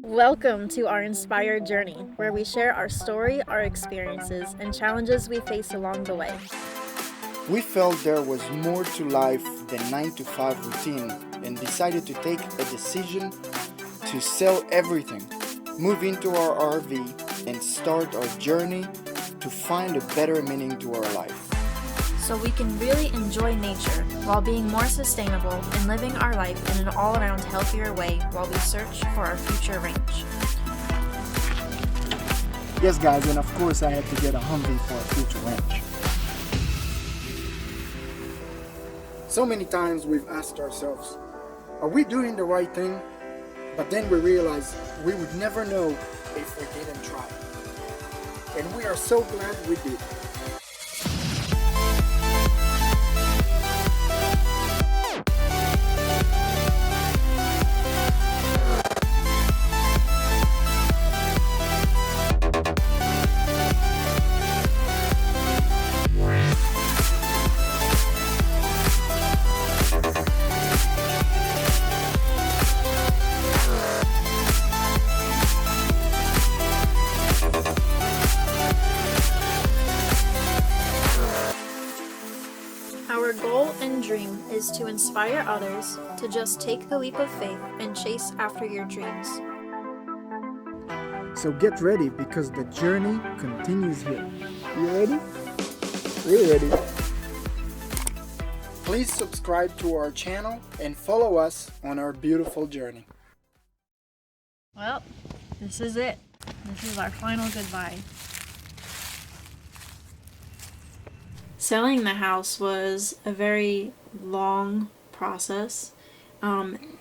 Welcome to our inspired journey, where we share our story, our experiences, and challenges we face along the way. We felt there was more to life than 9 to 5 routine and decided to take a decision to sell everything, move into our RV, and start our journey to find a better meaning to our life. So we can really enjoy nature while being more sustainable and living our life in an all-around healthier way while we search for our future ranch. Yes guys, and of course I had to get a Humvee for our future ranch. So many times we've asked ourselves, are we doing the right thing? But then we realize we would never know if we didn't try. And we are so glad we did. Our goal and dream is to inspire others to just take the leap of faith and chase after your dreams. So get ready because the journey continues here. You ready? We're ready. Please subscribe to our channel and follow us on our beautiful journey. Well, this is it. This is our final goodbye. Selling the house was a very long process.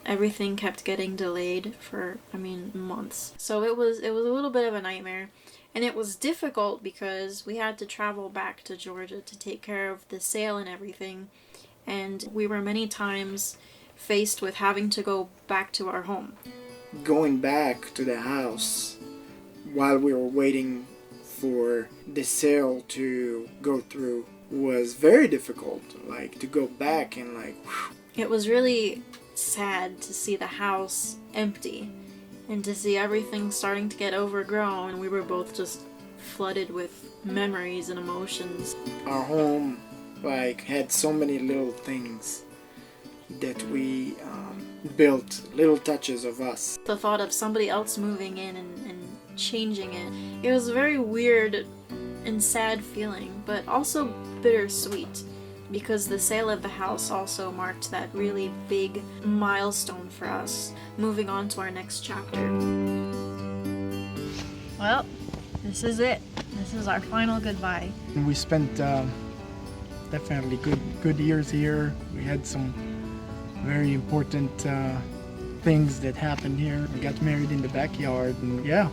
Everything kept getting delayed for, months. So it was a little bit of a nightmare. And it was difficult because we had to travel back to Georgia to take care of the sale and everything. And we were many times faced with having to go back to our home. Going back to the house while we were waiting for the sale to go through was very difficult. Like, to go back and It was really sad to see the house empty and to see everything starting to get overgrown. We were both just flooded with memories and emotions. our home had so many little things that we built, little touches of us. The thought of somebody else moving in and changing it was a very weird and sad feeling, but also bittersweet, because the sale of the house also marked that really big milestone for us, moving on to our next chapter. Well, this is it. This is our final goodbye. We spent definitely good years here. We had some very important things that happened here. We got married in the backyard, and yeah.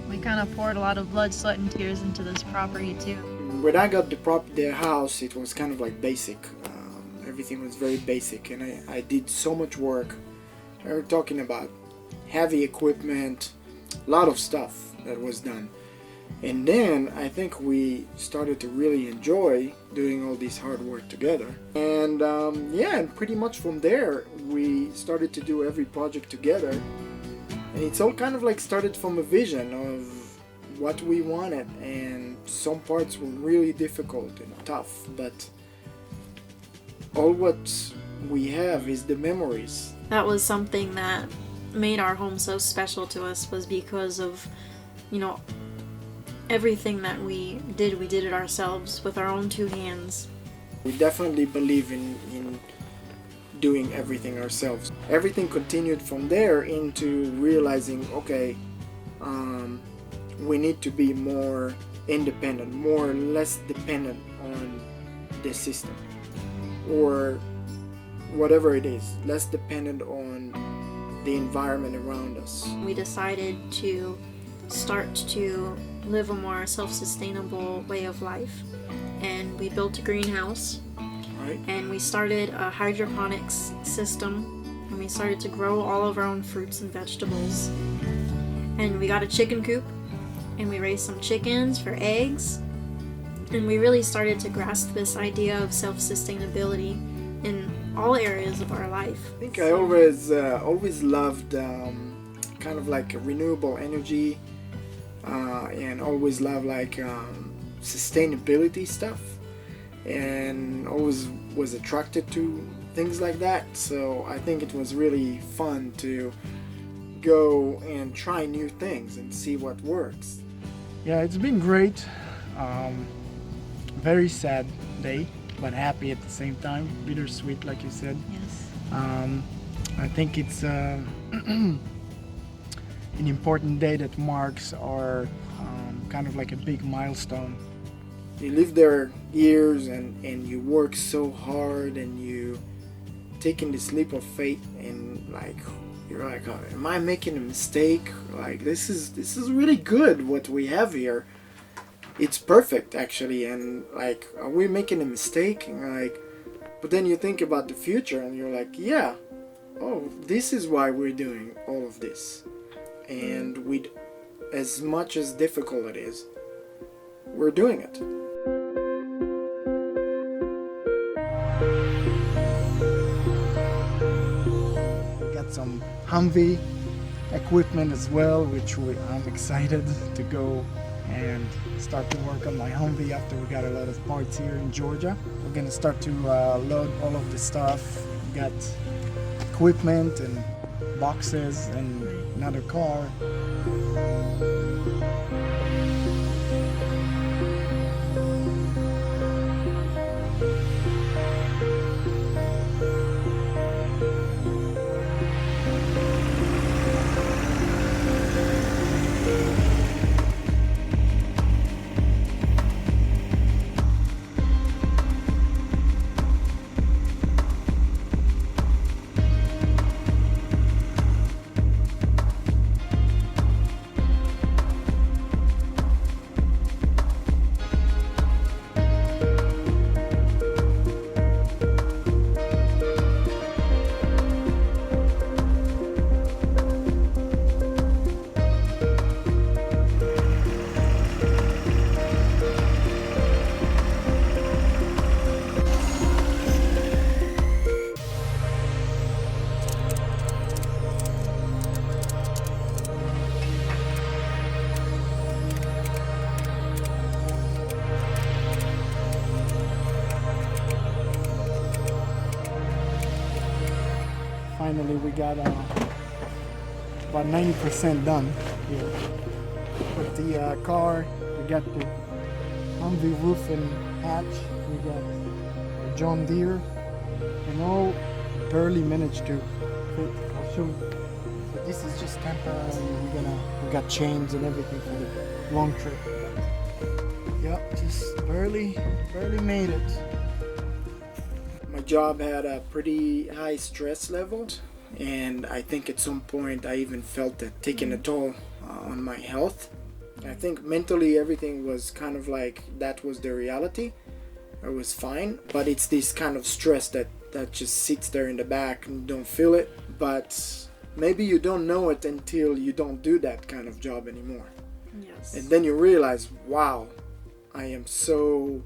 We kind of poured a lot of blood, sweat, and tears into this property too. When I got the house, it was kind of basic. Everything was very basic, and I did so much work. We're talking about heavy equipment, a lot of stuff that was done. And then I think we started to really enjoy doing all this hard work together. And and pretty much from there, we started to do every project together. And it's all kind of started from a vision of what we wanted, and some parts were really difficult and tough, but all what we have is the memories. That was something that made our home so special to us, was because of, everything that we did it ourselves with our own two hands. We definitely believe in doing everything ourselves. Everything continued from there into realizing, okay, we need to be more independent, less dependent on the system or whatever it is, less dependent on the environment around us. We decided to start to live a more self-sustainable way of life, and we built a greenhouse. Right. And we started a hydroponics system, and we started to grow all of our own fruits and vegetables. And we got a chicken coop, and we raised some chickens for eggs. And we really started to grasp this idea of self-sustainability in all areas of our life. I think I always loved kind of like a renewable energy, and always love like sustainability stuff, and always was attracted to things like that. So I think it was really fun to go and try new things and see what works. Yeah, it's been great. Very sad day, but happy at the same time. Bittersweet, like you said. Yes. I think it's an important day that marks our kind of like a big milestone. You live there years and you work so hard and you taking this leap of faith and like you're like, oh, am I making a mistake? Like this is really good what we have here. It's perfect actually, and like, are we making a mistake? And like, but then you think about the future and you're like, yeah, oh, this is why we're doing all of this. And with as much as difficult it is, we're doing it. We got some Humvee equipment as well, which I'm excited to go and start to work on my Humvee after we got a lot of parts here in Georgia. We're gonna start to load all of the stuff. We got equipment and boxes and another car. Finally, we got about 90% done here. With the car, we got the Humvee roof and hatch, we got the John Deere, and all barely managed to fit. I'll show you. But this is just temporary. We got chains and everything for the long trip. Yep, just barely made it. My job had a pretty high stress level, and I think at some point I even felt that taking a toll on my health. I think mentally everything was kind of like that was the reality. I was fine, but it's this kind of stress that just sits there in the back and you don't feel it, but maybe you don't know it until you don't do that kind of job anymore. Yes. And then you realize, wow, I am so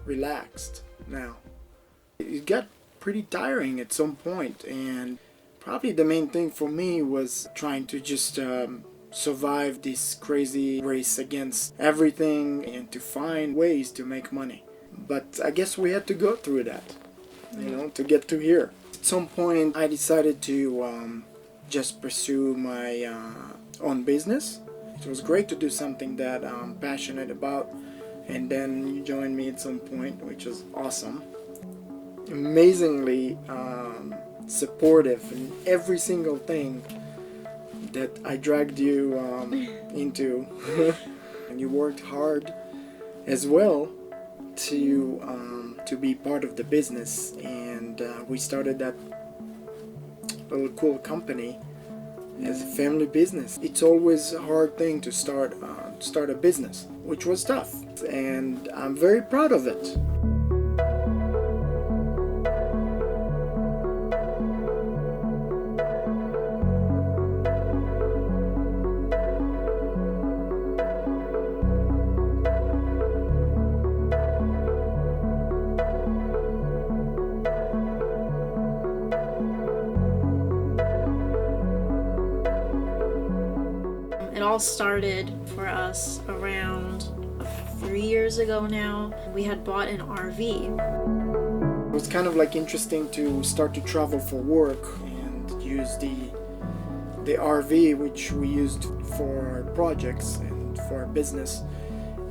relaxed now. It got pretty tiring at some point, and probably the main thing for me was trying to just survive this crazy race against everything and to find ways to make money. But I guess we had to go through that, to get to here. At some point I decided to just pursue my own business. It was great to do something that I'm passionate about, and then you joined me at some point, which was awesome. Amazingly supportive in every single thing that I dragged you into. And you worked hard as well to be part of the business, and we started that little cool company as a family business. It's always a hard thing to start a business, which was tough, and I'm very proud of it. It all started for us around 3 years ago now. We had bought an RV. It was kind of like interesting to start to travel for work and use the RV, which we used for our projects and for our business.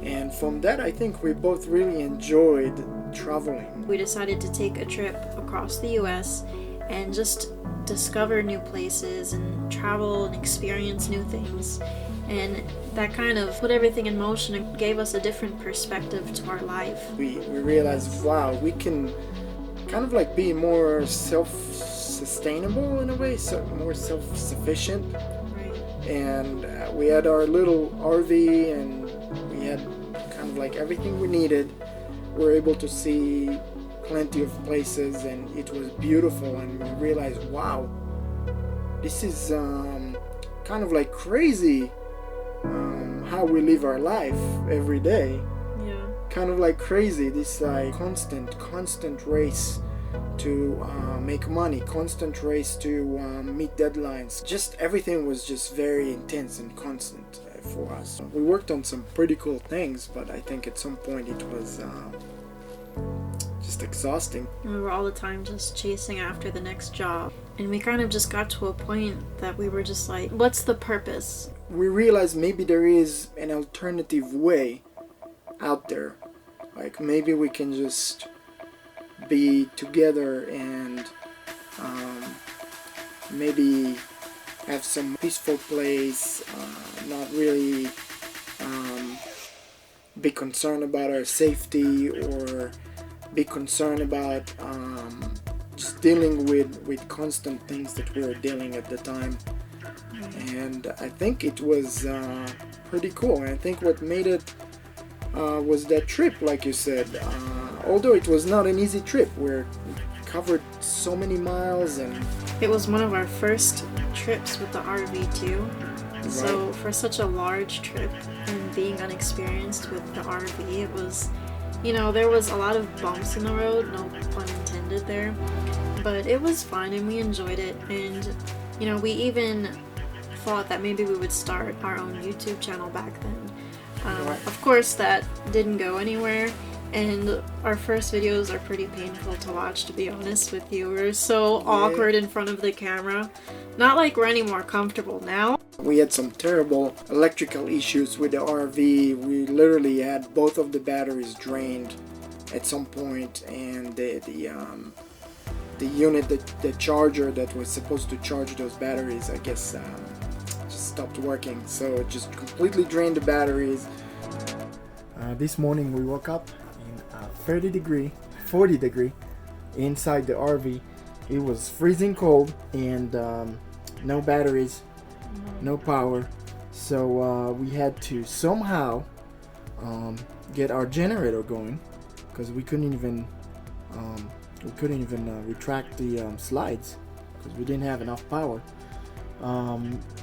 And from that, I think we both really enjoyed traveling. We decided to take a trip across the US and just discover new places and travel and experience new things. And that kind of put everything in motion and gave us a different perspective to our life. We realized, wow, we can kind of like be more self-sustainable in a way, so more self-sufficient. Right. And we had our little RV and we had kind of like everything we needed. We were able to see plenty of places and it was beautiful, and we realized, wow, this is kind of like crazy how we live our life every day. Yeah. Kind of like crazy, this like constant race to make money, constant race to meet deadlines. Just everything was just very intense and constant for us. We worked on some pretty cool things, but I think at some point it was just exhausting. And we were all the time just chasing after the next job. And we kind of just got to a point that we were just like, what's the purpose? We realized maybe there is an alternative way out there. Like maybe we can just be together and maybe have some peaceful place, not really be concerned about our safety or be concerned about just dealing with constant things that we were dealing at the time. And I think it was pretty cool. And I think what made it was that trip, like you said. Although it was not an easy trip, we covered so many miles, and It was one of our first trips with the RV too. So Right. for such a large trip and being unexperienced with the RV, it was, you know, there was a lot of bumps in the road, no pun intended there. But it was fun and we enjoyed it. And, you know, we even thought that maybe we would start our own YouTube channel back then. Right. Of course, that didn't go anywhere. And our first videos are pretty painful to watch, to be honest with you. We're so awkward in front of the camera. Not like we're any more comfortable now. we had some terrible electrical issues with the RV. We literally had both of the batteries drained at some point, and the unit, the charger that was supposed to charge those batteries, I guess just stopped working. So it just completely drained the batteries. This morning we woke up in 40 degree inside the RV. It was freezing cold and no batteries, no power. So we had to somehow get our generator going, because we couldn't even retract the slides because we didn't have enough power.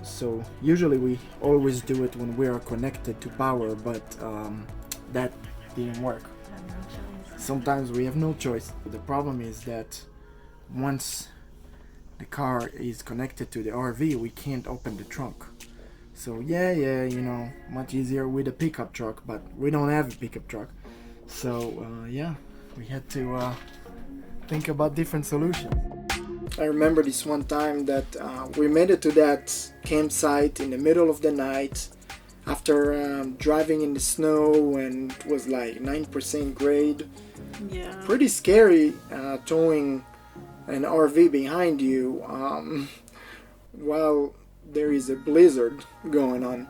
So usually we always do it when we are connected to power, but that didn't work. Sometimes we have no choice. The problem is that once the car is connected to the RV, we can't open the trunk. So yeah, you know, much easier with a pickup truck, but we don't have a pickup truck. So yeah, we had to think about different solutions. I remember this one time that we made it to that campsite in the middle of the night after driving in the snow, and it was like 9% grade. Yeah. Pretty scary towing an RV behind you while there is a blizzard going on.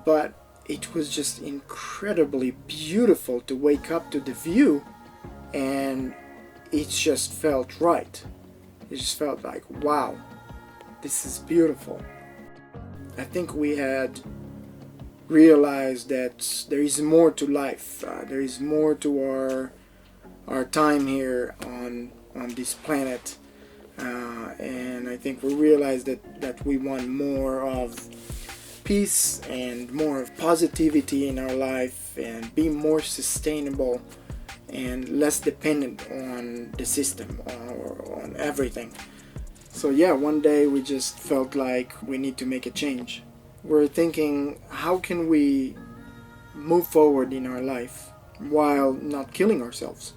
But it was just incredibly beautiful to wake up to the view, and it just felt right. It just felt like, wow, this is beautiful. I think we had realized that there is more to life. There is more to our time here on this planet. And I think we realized that we want more of peace and more of positivity in our life, and be more sustainable and less dependent on the system or on everything. So yeah, one day we just felt like we need to make a change. we're thinking, how can we move forward in our life while not killing ourselves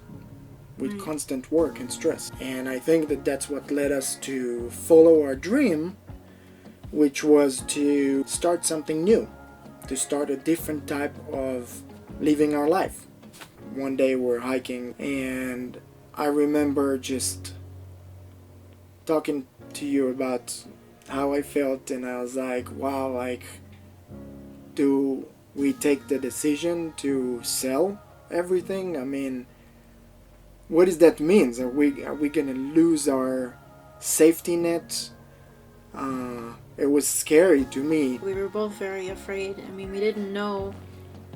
with constant work and stress? And I think that that's what led us to follow our dream, which was to start something new, to start a different type of living our life. One day we're hiking, and I remember just talking to you about how I felt, and I was like, wow, like, do we take the decision to sell everything? I mean, what does that mean? Are we gonna lose our safety net? It was scary to me. We were both very afraid. I mean, we didn't know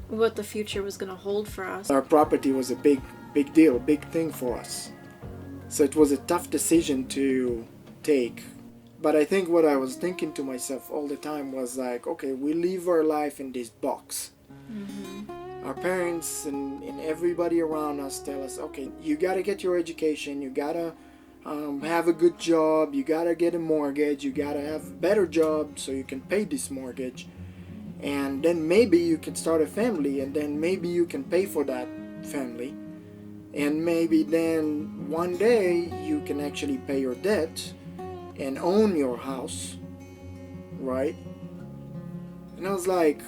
what the future was going to hold for us. Our property was a big deal, big thing for us. So it was a tough decision to take. But I think what I was thinking to myself all the time was like, okay, we live our life in this box. Our parents and everybody around us tell us, okay, you gotta get your education, you gotta have a good job, you gotta get a mortgage, you gotta have a better job so you can pay this mortgage, and then maybe you can start a family, and then maybe you can pay for that family, and maybe then one day you can actually pay your debt and own your house, right? And I was like,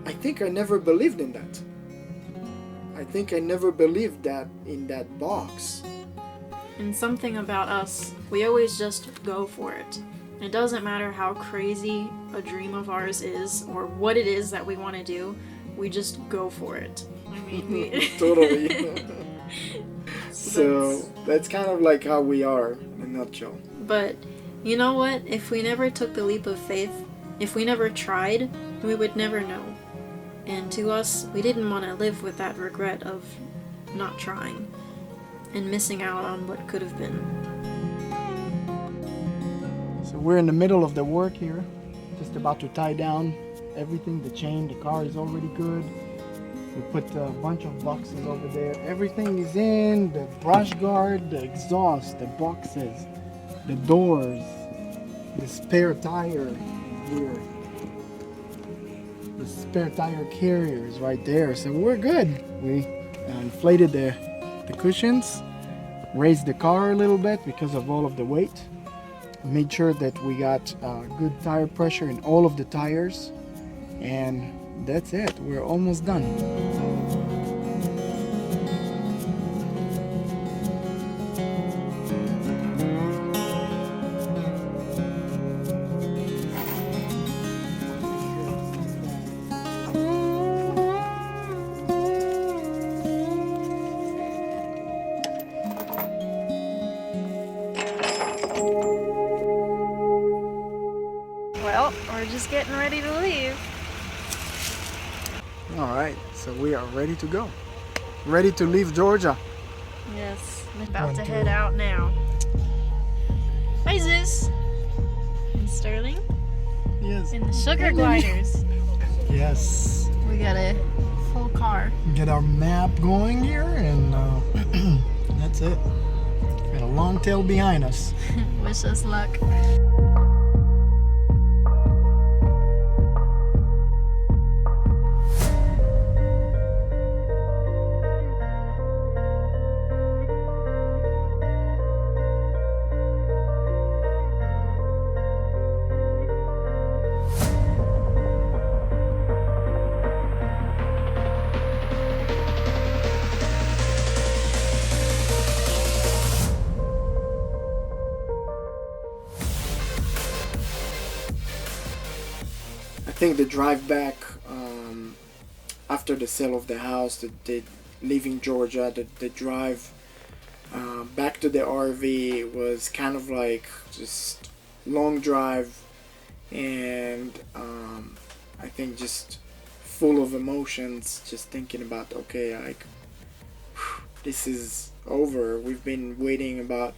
I think I never believed in that. I think I never believed that in that box. And something about us, we always just go for it. It doesn't matter how crazy a dream of ours is or what it is that we want to do, we just go for it. I mean, Totally. So that's kind of like how we are in a nutshell. But you know what? If we never took the leap of faith, if we never tried, we would never know. And to us, we didn't want to live with that regret of not trying and missing out on what could have been. So we're in the middle of the work here, just about to tie down everything, the chain, the car is already good. We put a bunch of boxes over there. Everything is in, the brush guard, the exhaust, the boxes, the doors, the spare tire here. The spare tire carrier is right there, so we're good. We inflated the cushions, raised the car a little bit because of all of the weight, made sure that we got good tire pressure in all of the tires, and that's it. We're almost done. Well, we're just getting ready to leave. All right, so we are ready to go. Ready to leave Georgia. Yes, I'm about to 1, 2. head out now. Hi, Zeus. And Sterling. Yes. In the sugar gliders. Yes. We got a full car. Get our map going here, and that's it. Got a long tail behind us. Wish us luck. I think the drive back after the sale of the house, the leaving Georgia, the drive back to the RV was kind of like just long drive, and I think just full of emotions, just thinking about, okay, like, this is over. We've been waiting about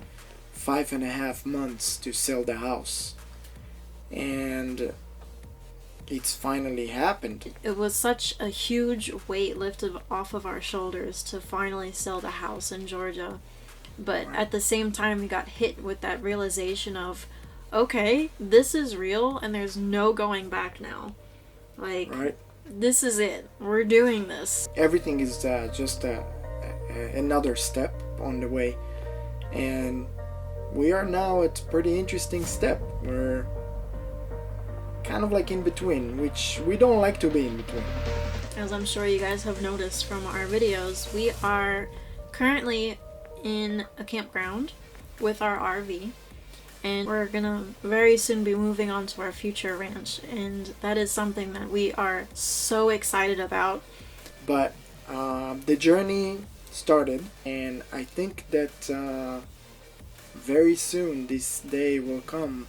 5.5 months to sell the house, and it's finally happened. It was such a huge weight lifted off of our shoulders to finally sell the house in Georgia. But at the same time, we got hit with that realization of, okay, this is real and there's no going back now. Like, right? this is it. We're doing this. Everything is just another step on the way, and we are now at a pretty interesting step. We're kind of like in between, which we don't like to be in between. As I'm sure you guys have noticed from our videos, we are currently in a campground with our RV, and we're gonna very soon be moving on to our future ranch, and that is something that we are so excited about. But the journey started, and I think that very soon this day will come.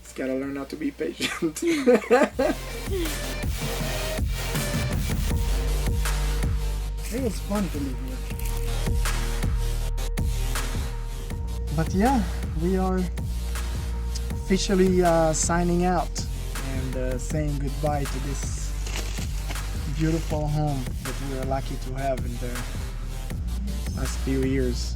Just gotta learn how to be patient. It was fun to live here. But yeah, we are officially signing out and saying goodbye to this beautiful home that we are lucky to have in the last few years.